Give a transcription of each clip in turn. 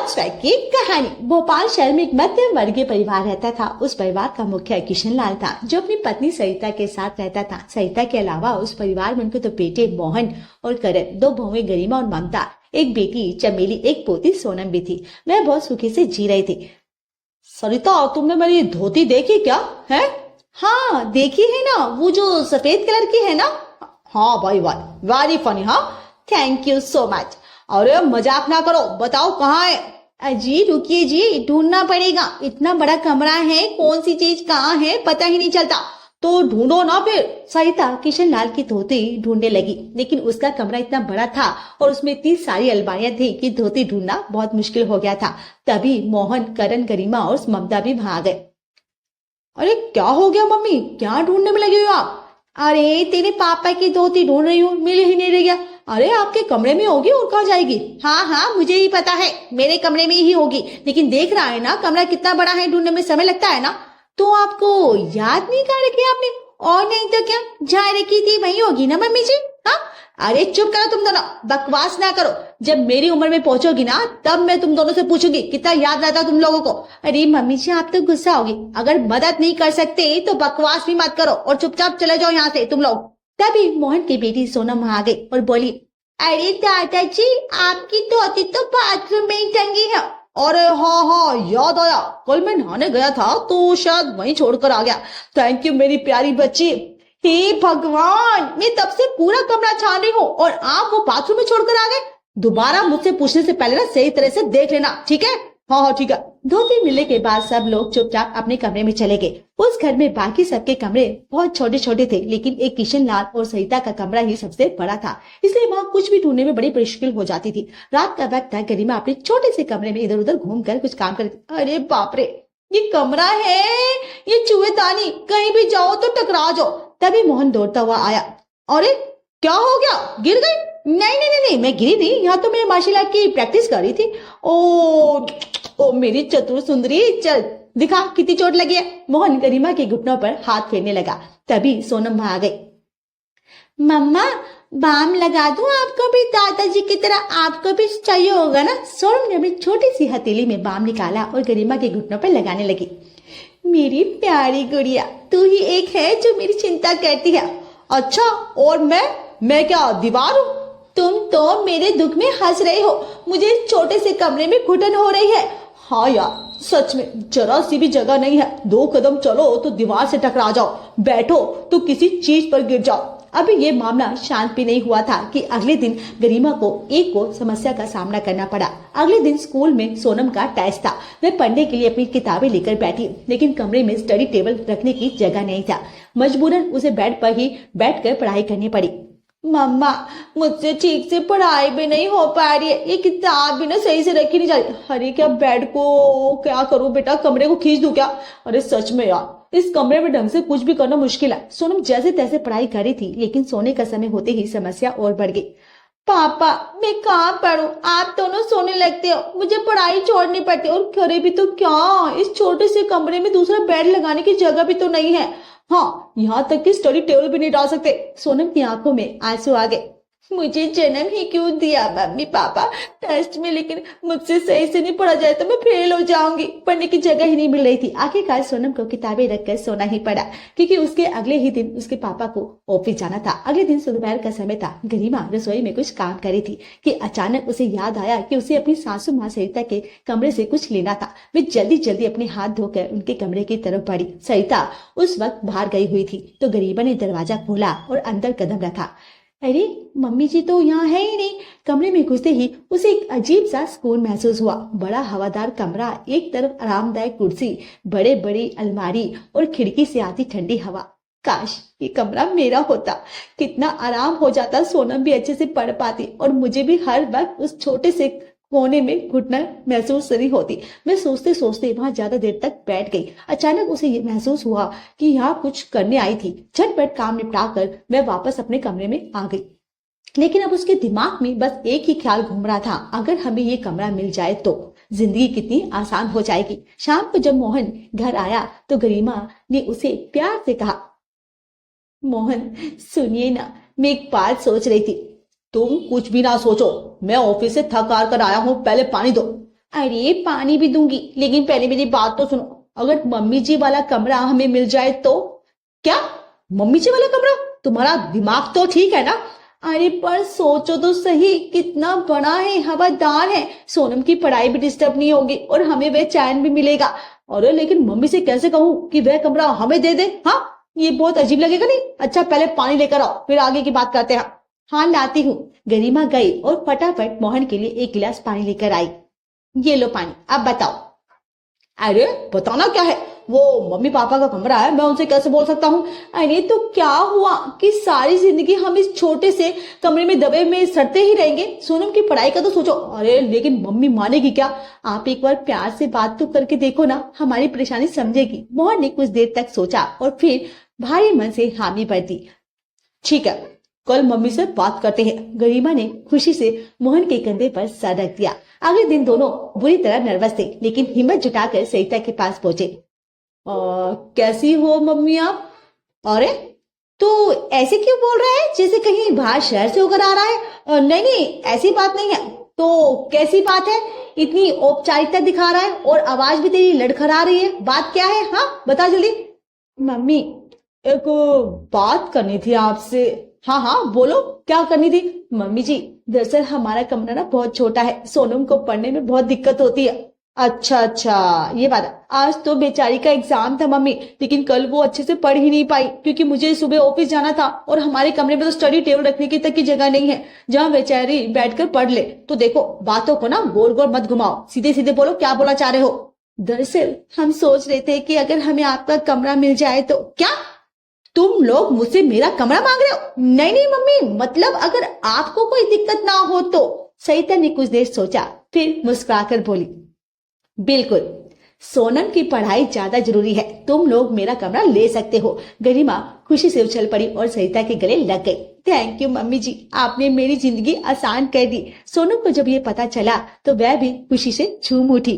वॉचपैक की कहानी। भोपाल शहर में एक मध्यम वर्गीय परिवार रहता था। उस परिवार का मुखिया किशन लाल था, जो अपनी पत्नी सरिता के साथ रहता था। सरिता के अलावा उस परिवार में उनके दो बेटे मोहन और करण, दो बहुएं गरिमा और ममता, एक बेटी चमेली, एक पोती सोनम भी थी। वह बहुत सुखी से जी रही थी। सरिता, तुमने मेरी धोती देखी क्या है? हाँ देखी है ना, वो जो सफेद कलर की है ना। हाँ भाई, वेरी फनी। हाँ, थैंक यू सो मच। अरे मजाक ना करो, बताओ कहाँ है? अजी रुकिए जी, ढूंढना पड़ेगा। इतना बड़ा कमरा है, कौन सी चीज कहाँ है पता ही नहीं चलता। तो ढूंढो ना फिर। सरिता किशन लाल की धोती ढूंढने लगी, लेकिन उसका कमरा इतना बड़ा था और उसमें इतनी सारी अलमारियां थी कि धोती ढूंढना बहुत मुश्किल हो गया था। तभी मोहन, करण, गरिमा और ममता भी वहां आ गए। अरे क्या हो गया मम्मी, क्या ढूंढने में लगी हो आप? अरे तेरे पापा की धोती ढूंढ रही हूँ, मिल ही नहीं रही है। अरे आपके कमरे में होगी और कहाँ जाएगी? हाँ हाँ मुझे ही पता है, मेरे कमरे में ही होगी, लेकिन देख रहा है ना कमरा कितना बड़ा है, ढूंढने में समय लगता है ना। तो आपको याद नहीं कर रखी आपने? और नहीं तो क्या, जहाँ रखी थी वही होगी ना मम्मी जी। हाँ, अरे चुप करो तुम दोनों, बकवास ना करो। जब मेरी उम्र में पहुंचोगी ना, तब मैं तुम दोनों से पूछूंगी कितना याद रहता तुम लोगों को। अरे मम्मी जी, आप तो गुस्सा होगी। अगर मदद नहीं कर सकते तो बकवास भी मत करो और चुपचाप चले जाओ यहाँ से तुम लोग। तभी मोहन की बेटी सोनम वहां आ गई और बोली, अरे दादाजी, आपकी धोती तो बाथरूम में ही टंगी है। अरे हाँ हाँ, याद आया, कल मैं नहाने गया था तो शायद वहीं छोड़कर आ गया। थैंक यू मेरी प्यारी बच्ची। हे भगवान, मैं तब से पूरा कमरा छान रही हूँ और आप वो बाथरूम में छोड़कर आ गए। दोबारा मुझसे पूछने से पहले ना सही तरह से देख लेना, ठीक है? हाँ हाँ ठीक है। धोती मिलने के बाद सब लोग चुपचाप अपने कमरे में चले गए। उस घर में बाकी सबके कमरे बहुत छोटे छोटे थे, लेकिन एक किशन लाल और सरिता का कमरा ही सबसे बड़ा था, इसलिए वहाँ कुछ भी ढूंढने में बड़ी मुश्किल हो जाती थी। रात का वक्त था, गरिमा अपने छोटे से कमरे में इधर उधर घूमकर कुछ काम कर। अरे बाप रे, ये कमरा है, ये चूहेदानी, कहीं भी जाओ तो टकरा जाओ। तभी मोहन दौड़ता हुआ आया। अरे क्या हो गया, गिर गई? नहीं नहीं नहीं नहीं, मैं गिरी नहीं, यहाँ तो मैं मार्शल आर्ट की प्रैक्टिस कर रही थी। ओ मेरी चतुर सुंदरी, चल दिखा कितनी चोट लगी है। मोहन गरिमा के घुटनों पर हाथ फेरने लगा। तभी सोनम वहां आ गई। मम्मा, बाम लगा दूं आपको भी? दादाजी की तरह आपको भी चाहिए होगा ना। सोनम ने अपनी छोटी सी हथेली में बाम निकाला और गरिमा के घुटनों पर लगाने लगी। मेरी प्यारी गुड़िया, तू ही एक है जो मेरी चिंता करती है। अच्छा, और मैं क्या दीवार हूँ? तुम तो मेरे दुख में हंस रहे हो, मुझे छोटे से कमरे में घुटन हो रही है। हाँ यार, सच में जरा सी भी जगह नहीं है, 2 कदम चलो तो दीवार से टकरा जाओ, बैठो तो किसी चीज पर गिर जाओ। अभी ये मामला शांत भी नहीं हुआ था कि अगले दिन गरिमा को एक और समस्या का सामना करना पड़ा। अगले दिन स्कूल में सोनम का टेस्ट था। वह पढ़ने के लिए अपनी किताबें लेकर बैठी, लेकिन कमरे में स्टडी टेबल रखने की जगह नहीं था। मजबूरन उसे बेड पर ही बैठकर पढ़ाई करनी पड़ी। मम्मा, मुझसे ठीक से पढ़ाई भी नहीं हो पा रही है, ये किताब भी ना सही से रखी नहीं जा रही। अरे क्या बेड को क्या करूं बेटा, कमरे को खींच दूं क्या? अरे सच में यार, इस कमरे में ढंग से कुछ भी करना मुश्किल है। सोनम जैसे तैसे पढ़ाई कर रही थी, लेकिन सोने का समय होते ही समस्या और बढ़ गई। पापा, मैं कहाँ पढ़ूं? आप दोनों सोने लगते हो, मुझे पढ़ाई छोड़नी पड़ती है। और करे भी तो क्या, इस छोटे से कमरे में दूसरा बेड लगाने की जगह भी तो नहीं है। हाँ, यहाँ तक कि स्टडी टेबल भी नहीं डाल सकते। सोनम की आंखों में आंसू आ गए। मुझे जन्म ही क्यों दिया मम्मी पापा, टेस्ट में लेकिन मुझसे सही से नहीं पढ़ा जाए तो मैं फेल हो जाऊंगी। पढ़ने की जगह ही नहीं मिल रही थी। आखिरकार सोनम को किताबें रखकर सोना ही पड़ा, क्योंकि उसके अगले ही दिन उसके पापा को ऑफिस जाना था। अगले दिन दोपहर का समय था। गरिमा रसोई में कुछ काम कर रही थी कि अचानक उसे याद आया कि उसे अपनी सासू माँ सरिता के कमरे से कुछ लेना था। वे जल्दी जल्दी अपने हाथ धोकर उनके कमरे की तरफ बढ़ी। सरिता उस वक्त बाहर गई हुई थी तो गरिमा ने दरवाजा खोला और अंदर कदम रखा। अरे मम्मी जी तो यहाँ है ही नहीं। कमरे में घुसते ही उसे एक अजीब सा सुकून महसूस हुआ। बड़ा हवादार कमरा, एक तरफ आरामदायक कुर्सी, बड़े बड़ी अलमारी और खिड़की से आती ठंडी हवा। काश ये कमरा मेरा होता, कितना आराम हो जाता। सोनम भी अच्छे से पढ़ पाती और मुझे भी हर वक्त उस छोटे से कोने में घुटना महसूस नहीं होती। मैं सोचते सोचते वहां ज्यादा देर तक बैठ गई। अचानक उसे ये महसूस हुआ कि यहाँ कुछ करने आई थी। झटपट काम निपटाकर मैं वापस अपने कमरे में आ गई, लेकिन अब उसके दिमाग में बस एक ही ख्याल घूम रहा था, अगर हमें ये कमरा मिल जाए तो जिंदगी कितनी आसान हो जाएगी। शाम को जब मोहन घर आया तो गरिमा ने उसे प्यार से कहा, मोहन सुनिए ना, मैं एक बात सोच रही थी। तुम कुछ भी ना सोचो, मैं ऑफिस से थक हार कर आया हूँ, पहले पानी दो। अरे पानी भी दूंगी, लेकिन पहले मेरी बात तो सुनो। अगर मम्मी जी वाला कमरा हमें मिल जाए तो? क्या मम्मी जी वाला कमरा? तुम्हारा दिमाग तो ठीक है ना? अरे पर सोचो तो सही, कितना बड़ा है, हवादार है, सोनम की पढ़ाई भी डिस्टर्ब नहीं होगी और हमें वह चैन भी मिलेगा। अरे लेकिन मम्मी से कैसे कहूँ कि वह कमरा हमें दे दे? हाँ, ये बहुत अजीब लगेगा नहीं? अच्छा पहले पानी लेकर आओ, फिर आगे की बात करते हैं। हाँ लाती हूँ। गरिमा गई और फटाफट मोहन के लिए एक गिलास पानी लेकर आई। ये लो पानी, अब बताओ। अरे बताना क्या है, वो मम्मी पापा का कमरा है, मैं उनसे कैसे बोल सकता हूँ? अरे तो क्या हुआ कि सारी जिंदगी हम इस छोटे से कमरे में दबे में सड़ते ही रहेंगे? सोनम की पढ़ाई का तो सोचो। अरे लेकिन मम्मी मानेगी क्या? आप एक बार प्यार से बात तो करके देखो ना, हमारी परेशानी समझेगी। मोहन ने कुछ देर तक सोचा और फिर भारी मन से हामी भर दी। ठीक है, कल मम्मी से बात करते हैं। गरिमा ने खुशी से मोहन के कंधे पर सर रख दिया। अगले दिन दोनों बुरी तरह नर्वस थे, लेकिन हिम्मत जुटाकर सरिता के पास पहुंचे। कैसी हो मम्मी आप? अरे तो ऐसे क्यों बोल रहा है जैसे कहीं बाहर शहर से होकर आ रहा है? नहीं नहीं, ऐसी बात नहीं है। तो कैसी बात है? इतनी औपचारिकता दिखा रहा है और आवाज भी तेरी लड़खड़ा रही है। बात क्या है? हाँ बता जल्दी। मम्मी एक बात करनी थी आपसे। हाँ हाँ बोलो, क्या करनी थी? मम्मी जी दरअसल हमारा कमरा ना बहुत छोटा है, सोनम को पढ़ने में बहुत दिक्कत होती है। अच्छा अच्छा, ये बात है। आज तो बेचारी का एग्जाम था मम्मी, लेकिन कल वो अच्छे से पढ़ ही नहीं पाई क्योंकि मुझे सुबह ऑफिस जाना था और हमारे कमरे में तो स्टडी टेबल रखने की तक की जगह नहीं है जहाँ बेचारी बैठकर पढ़ ले। तो देखो बातों को ना गोल गोल मत घुमाओ, सीधे सीधे बोलो क्या बोलना चाह रहे हो। दरअसल हम सोच रहे थे कि अगर हमें आपका कमरा मिल जाए तो। क्या तुम लोग मुझसे मेरा कमरा मांग रहे हो? नहीं नहीं मम्मी, मतलब अगर आपको कोई दिक्कत ना हो तो। सरिता ने कुछ देर सोचा, फिर मुस्कुराकर बोली, बिल्कुल, सोनम की पढ़ाई ज्यादा जरूरी है, तुम लोग मेरा कमरा ले सकते हो। गरिमा खुशी से उछल पड़ी और सरिता के गले लग गई। थैंक यू मम्मी जी, आपने मेरी जिंदगी आसान कर दी। सोनम को जब ये पता चला तो वह भी खुशी से झूम उठी।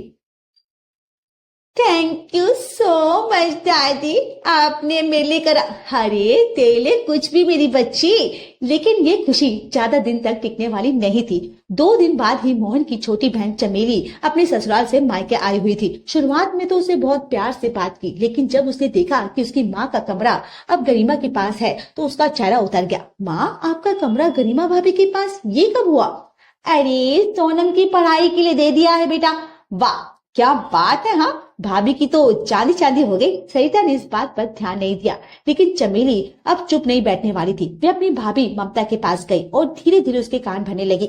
थैंक यू सो मच दादी, आपने मेरे लिए करा। अरे तेरे लिए कुछ भी मेरी बच्ची। लेकिन ये खुशी ज्यादा दिन तक टिकने वाली नहीं थी। 2 दिन बाद ही मोहन की छोटी बहन चमेली अपने ससुराल से मायके आई हुई थी। शुरुआत में तो उसे बहुत प्यार से बात की, लेकिन जब उसने देखा कि उसकी माँ का कमरा अब गरिमा के पास है तो उसका चेहरा उतर गया। माँ आपका कमरा गरिमा भाभी के पास, ये कब हुआ? अरे सोनम की पढ़ाई के लिए दे दिया है बेटा। वाह क्या बात है। हाँ भाभी की तो चांदी चांदी हो गई। सरिता ने इस बात पर ध्यान नहीं दिया, लेकिन चमेली अब चुप नहीं बैठने वाली थी। वे अपनी भाभी ममता के पास गई और धीरे धीरे उसके कान भरने लगी।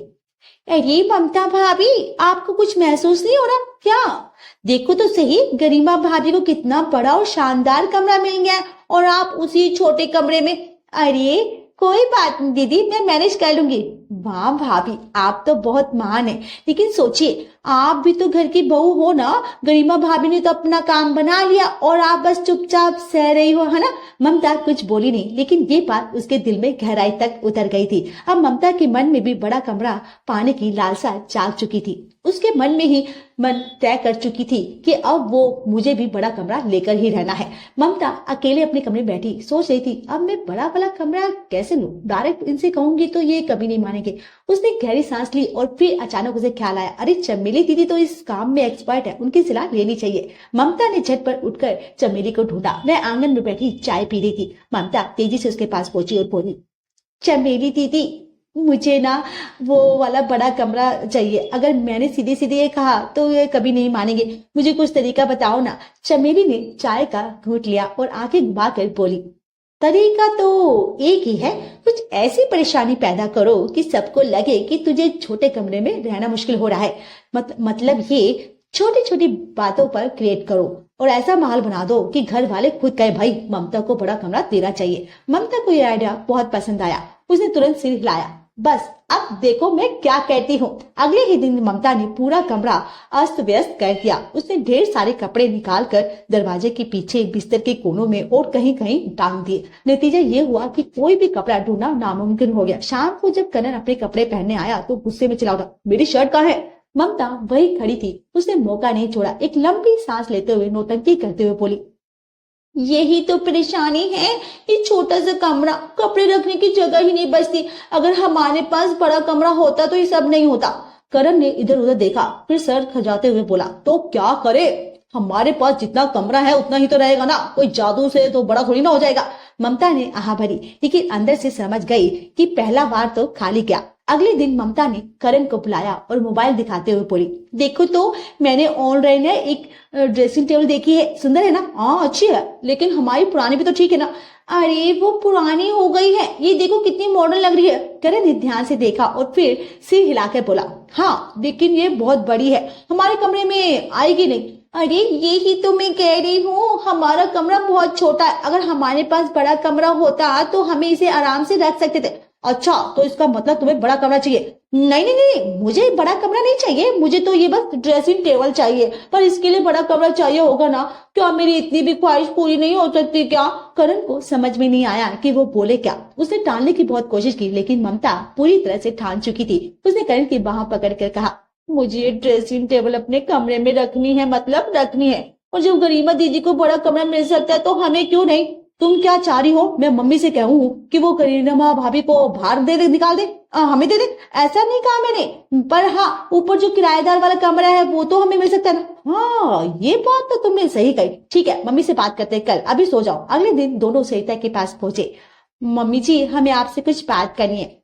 अरे ममता भाभी, आपको कुछ महसूस नहीं हो रहा क्या? देखो तो सही, गरिमा भाभी को कितना बड़ा और शानदार कमरा मिल गया और आप उसी छोटे कमरे में। अरे कोई बात नहीं दीदी, मैं मैनेज कर लूंगी। वाह भाभी, आप तो बहुत महान है, लेकिन सोचिए आप भी तो घर की बहू हो ना। गरिमा भाभी ने तो अपना काम बना लिया और आप बस चुपचाप सह रही हो, है ना? ममता कुछ बोली नहीं, लेकिन ये बात उसके दिल में गहराई तक उतर गई थी। अब ममता के मन में भी बड़ा कमरा पाने की लालसा जाग चुकी थी। उसके मन में ही मन तय कर चुकी थी कि अब वो मुझे भी बड़ा कमरा लेकर ही रहना है। ममता अकेले अपने कमरे में बैठी सोच रही थी, अब मैं बड़ा वाला कमरा कैसे लूं? डायरेक्ट इनसे कहूंगी तो ये कभी नहीं मानेंगे। उसने गहरी सांस ली और फिर अचानक उसे ख्याल आया, अरे चमेली दीदी तो इस काम में एक्सपर्ट है, उनकी सलाह लेनी चाहिए। ममता ने झटपट उठकर चमेली को ढूंढा। वह आंगन में बैठी चाय पी रही थी। ममता तेजी से उसके पास पहुंची और बोली, चमेली दीदी मुझे ना वो वाला बड़ा कमरा चाहिए। अगर मैंने सीधे सीधे ये कहा तो ये कभी नहीं मानेंगे, मुझे कुछ तरीका बताओ ना। चमेली ने चाय का घूंट लिया और आंखें घुमा कर बोली, तरीका तो एक ही है, कुछ ऐसी परेशानी पैदा करो कि सबको लगे कि तुझे छोटे कमरे में रहना मुश्किल हो रहा है। मतलब ये छोटी छोटी बातों पर क्रिएट करो और ऐसा माहौल बना दो कि घर वाले खुद कहे, भाई ममता को बड़ा कमरा देना चाहिए। ममता को यह आइडिया बहुत पसंद आया। उसने तुरंत सिर हिलाया, बस अब देखो मैं क्या कहती हूँ। अगले ही दिन ममता ने पूरा कमरा अस्त व्यस्त कर दिया। उसने ढेर सारे कपड़े निकालकर दरवाजे के पीछे, बिस्तर के कोनों में और कहीं कहीं टांग दिए। नतीजा ये हुआ कि कोई भी कपड़ा ढूंढना नामुमकिन हो गया। शाम को जब कनन अपने कपड़े पहनने आया तो गुस्से में चिल्ला उठा, मेरी शर्ट कहाँ है? ममता वही खड़ी थी। उसने मौका नहीं छोड़ा। एक लंबी सांस लेते हुए नौटंकी करते हुए बोली, यही तो परेशानी है, ये छोटा सा कमरा, कपड़े रखने की जगह ही नहीं बचती। अगर हमारे पास बड़ा कमरा होता तो ये सब नहीं होता। करण ने इधर उधर देखा, फिर सर खजाते हुए बोला, तो क्या करे, हमारे पास जितना कमरा है उतना ही तो रहेगा ना, कोई जादू से तो बड़ा थोड़ी ना हो जाएगा। ममता ने आह भरी, लेकिन अंदर से समझ गई कि पहला बार तो खाली गया। अगले दिन ममता ने करण को बुलाया और मोबाइल दिखाते हुए बोली, देखो तो मैंने ऑनलाइन एक ड्रेसिंग टेबल देखी है, सुंदर है ना? हाँ अच्छी है, लेकिन हमारी पुरानी भी तो ठीक है ना? अरे वो पुरानी हो गई है, ये देखो कितनी मॉडर्न लग रही है। करण ने ध्यान से देखा और फिर सिर हिलाकर बोला, हाँ लेकिन ये बहुत बड़ी है, हमारे कमरे में आएगी नहीं। अरे ये ही तो मैं कह रही हूँ, हमारा कमरा बहुत छोटा है, अगर हमारे पास बड़ा कमरा होता तो हमें इसे आराम से रख सकते थे। अच्छा तो इसका मतलब तुम्हें बड़ा कमरा चाहिए? नहीं नहीं नहीं, मुझे बड़ा कमरा नहीं चाहिए, मुझे तो ये बस ड्रेसिंग टेबल चाहिए, पर इसके लिए बड़ा कमरा चाहिए होगा ना, क्या मेरी इतनी भी ख्वाहिश पूरी नहीं हो सकती क्या? करण को समझ में नहीं आया कि वो बोले क्या। उसने टालने की बहुत कोशिश की, लेकिन ममता पूरी तरह से ठान चुकी थी। उसने करण की बाह पकड़कर कहा, मुझे ये ड्रेसिंग टेबल अपने कमरे में रखनी है, मतलब रखनी है, और जब गरिमा दीदी को बड़ा कमरा मिल सकता है तो हमें क्यों नहीं? तुम क्या चाह रही हो, मैं मम्मी से कहूँ कि वो गरिमा भाभी को बाहर निकाल दे, हमें दे दे? ऐसा नहीं कहा मैंने, पर हाँ ऊपर जो किराएदार वाला कमरा है वो तो हमें मिल सकता है ना। हाँ ये बात तो तुमने सही कही, ठीक है मम्मी से बात करते हैं कल, अभी सो जाओ। अगले दिन दोनों सरिता के पास पहुंचे। मम्मी जी हमें आपसे कुछ बात करनी है।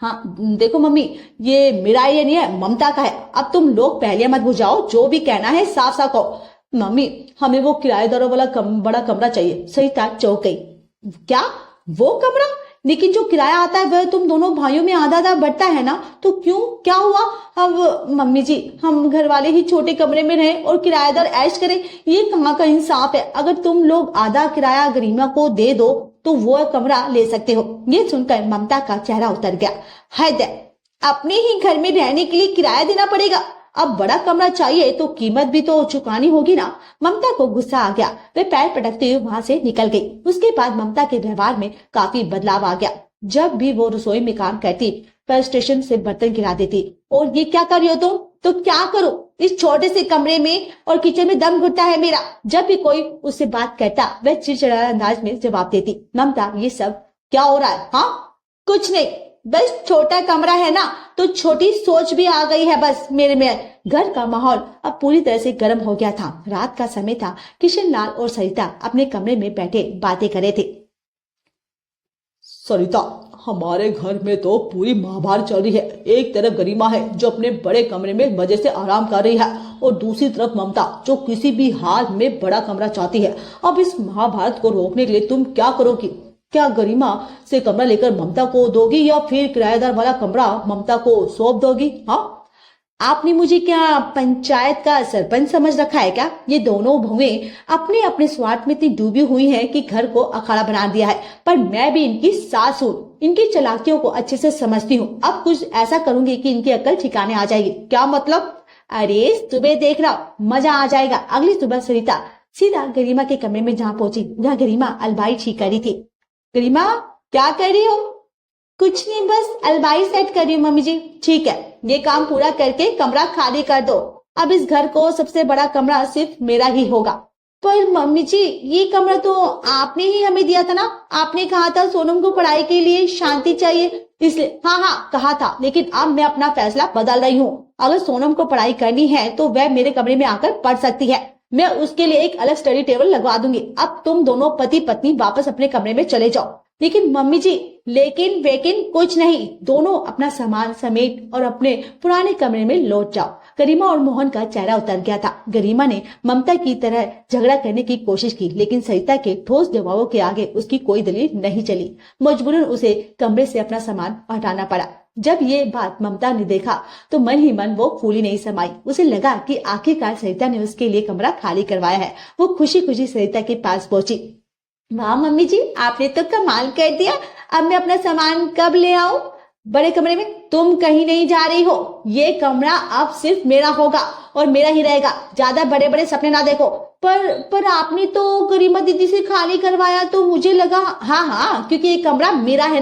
हाँ देखो मम्मी, ये मेरा आइडिया नहीं है, ममता का है, अब तुम लोग पहले मत बुझाओ, जो भी कहना है साफ साफ कहो। मम्मी हमें वो किराएदारों वाला बड़ा कमरा चाहिए। सरिता चौंक गई, क्या वो कमरा? लेकिन जो किराया आता है वह तुम दोनों भाइयों में आधा आधा बढ़ता है ना, तो क्यों, क्या हुआ? अब मम्मी जी हम घर वाले ही छोटे कमरे में रहे और किराएदार ऐश करें, ये कहाँ का इंसाफ है? अगर तुम लोग आधा किराया गरिमा को दे दो तो वो कमरा ले सकते हो। ये सुनकर ममता का चेहरा उतर गया। हद है, अपने ही घर में रहने के लिए किराया देना पड़ेगा, अब बड़ा कमरा चाहिए तो कीमत भी तो चुकानी होगी ना। ममता को गुस्सा आ गया, वे पैर पटकते हुए वहां से निकल गई। उसके बाद ममता के व्यवहार में काफी बदलाव आ गया। जब भी वो रसोई में काम करती, फ्रस्ट्रेशन से बर्तन गिरा देती। और ये क्या कर रही हो तुम? तो क्या करो, इस छोटे से कमरे में और किचन में दम घुटता है मेरा। जब भी कोई उससे बात करता वह चिड़चिड़ा अंदाज में जवाब देती, ममता ये सब क्या हो रहा है? हाँ कुछ नहीं, बस छोटा कमरा है ना, तो छोटी सोच भी आ गई है बस मेरे में। घर का माहौल अब पूरी तरह से गर्म हो गया था। रात का समय था। किशन लाल और सरिता अपने कमरे में बैठे बातें कर रहे थे। सरिता, हमारे घर में तो पूरी महाभारत चल रही है। एक तरफ गरिमा है जो अपने बड़े कमरे में मजे से आराम कर रही है, और दूसरी तरफ ममता जो किसी भी हाल में बड़ा कमरा चाहती है। अब इस महाभारत को रोकने के लिए तुम क्या करोगी? क्या गरिमा से कमरा लेकर ममता को दोगी या फिर किराएदार वाला कमरा ममता को सौंप दोगी? हाँ आपने मुझे क्या पंचायत का सरपंच समझ रखा है क्या? ये दोनों बहुएं अपने अपने स्वार्थ में इतनी डूबी हुई हैं कि घर को अखाड़ा बना दिया है, पर मैं भी इनकी सास हूँ, इनकी चालाकियों को अच्छे से समझती हूँ। अब कुछ ऐसा करूंगी कि इनकी अकल ठिकाने आ जाएगी। क्या मतलब? अरे सुबह देख रहा, मजा आ जाएगा। अगली सुबह सरिता सीधा गरिमा के कमरे में जहाँ पहुंची जहाँ गरिमा अलमारी ठीक कर रही थी। गरिमा क्या कर रही हो? कुछ नहीं, बस अलमारी सेट कर रही हूँ मम्मी जी। ठीक है, ये काम पूरा करके कमरा खाली कर दो। अब इस घर को सबसे बड़ा कमरा सिर्फ मेरा ही होगा। पर मम्मी जी ये कमरा तो आपने ही हमें दिया था ना, आपने कहा था सोनम को पढ़ाई के लिए शांति चाहिए, इसलिए। हाँ हाँ कहा था, लेकिन अब मैं अपना फैसला बदल रही हूँ। अगर सोनम को पढ़ाई करनी है तो वह मेरे कमरे में आकर पढ़ सकती है, मैं उसके लिए एक अलग स्टडी टेबल लगवा दूंगी। अब तुम दोनों पति पत्नी वापस अपने कमरे में चले जाओ। लेकिन मम्मी जी, लेकिन वेकिन कुछ नहीं, दोनों अपना सामान समेट और अपने पुराने कमरे में लौट जाओ। गरिमा और मोहन का चेहरा उतर गया था। गरिमा ने ममता की तरह झगड़ा करने की कोशिश की, लेकिन सरिता के ठोस जवाबों के आगे उसकी कोई दलील नहीं चली। मजबूरन उसे कमरे से अपना सामान हटाना पड़ा। जब ये बात ममता ने देखा तो मन ही मन वो फूली नहीं समाई। उसे लगा कि आखिरकार सरिता ने उसके लिए कमरा खाली करवाया है। वो खुशी खुशी सरिता के पास पहुंची। वाह मम्मी जी, आपने तो कमाल कर दिया। अब मैं अपना सामान कब ले आऊं बड़े कमरे में? तुम कहीं नहीं जा रही हो, ये कमरा अब सिर्फ मेरा होगा और मेरा ही रहेगा। ज्यादा बड़े बड़े सपने ना देखो। पर आपने तो गरिमा दीदी से खाली करवाया, तो मुझे लगा। हाँ, क्योंकि ये कमरा मेरा है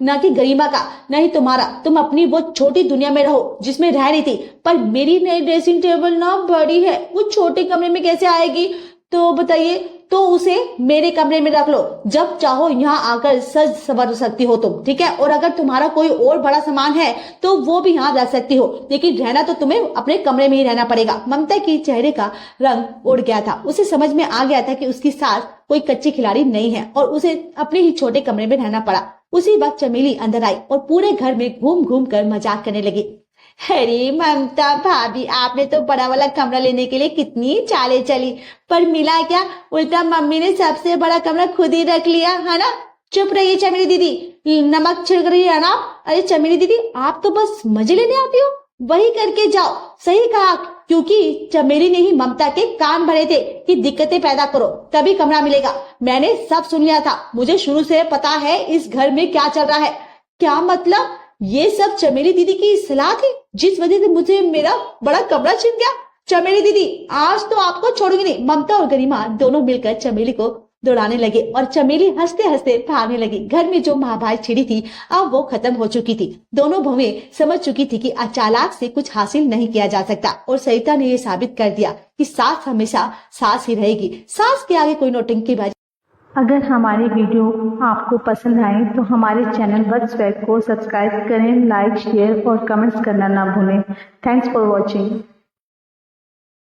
ना कि गरिमा का, ना ही तुम्हारा। तुम अपनी वो छोटी दुनिया में रहो जिसमें रह रही थी, पर मेरी नई ड्रेसिंग टेबल ना बड़ी है, वो छोटे कमरे में कैसे आएगी? तो बताइए, तो उसे मेरे कमरे में रख लो, जब चाहो यहाँ आकर सज संवर सकती हो तुम, ठीक है। और अगर तुम्हारा कोई और बड़ा सामान है तो वो भी यहाँ रख सकती हो, लेकिन रहना तो तुम्हें अपने कमरे में ही रहना पड़ेगा। ममता के चेहरे का रंग उड़ गया था। उसे समझ में आ गया था कि उसकी सास कोई कच्ची खिलाड़ी नहीं है और उसे अपने ही छोटे कमरे में रहना पड़ा। उसी वक्त चमेली अंदर आई और पूरे घर में घूम घूम कर मजाक करने लगी। अरे ममता भाभी, आपने तो बड़ा वाला कमरा लेने के लिए कितनी चाले चली, पर मिला क्या, उल्टा मम्मी ने सबसे बड़ा कमरा खुद ही रख लिया, है ना। चुप रहिए चमेली दीदी, नमक छिड़क रही है ना। अरे चमेली दीदी, आप तो बस मजे लेने आती हो, वही करके जाओ। सही कहा, क्योंकि चमेली ने ही ममता के कान भरे थे कि दिक्कतें पैदा करो तभी कमरा मिलेगा। मैंने सब सुन लिया था, मुझे शुरू से पता है इस घर में क्या चल रहा है। क्या मतलब, ये सब चमेली दीदी की सलाह थी जिस वजह से मुझे मेरा बड़ा कमरा छिन गया। चमेली दीदी, आज तो आपको छोड़ूंगी नहीं। ममता और गरिमा दोनों मिलकर चमेली को दौड़ाने लगे और चमेली हंसते हंसते भागने लगी। घर में जो महाभारत छिड़ी थी अब वो खत्म हो चुकी थी। दोनों बहुएं समझ चुकी थी कि चालाक से कुछ हासिल नहीं किया जा सकता और सरिता ने ये साबित कर दिया कि सास हमेशा सास ही रहेगी। सास के आगे कोई नौटंकीबाजी। अगर हमारी वीडियो आपको पसंद आए तो हमारे चैनल वत्स वेब को सब्सक्राइब करें, लाइक, शेयर और कमेंट्स करना ना भूलें। Thanks for watching.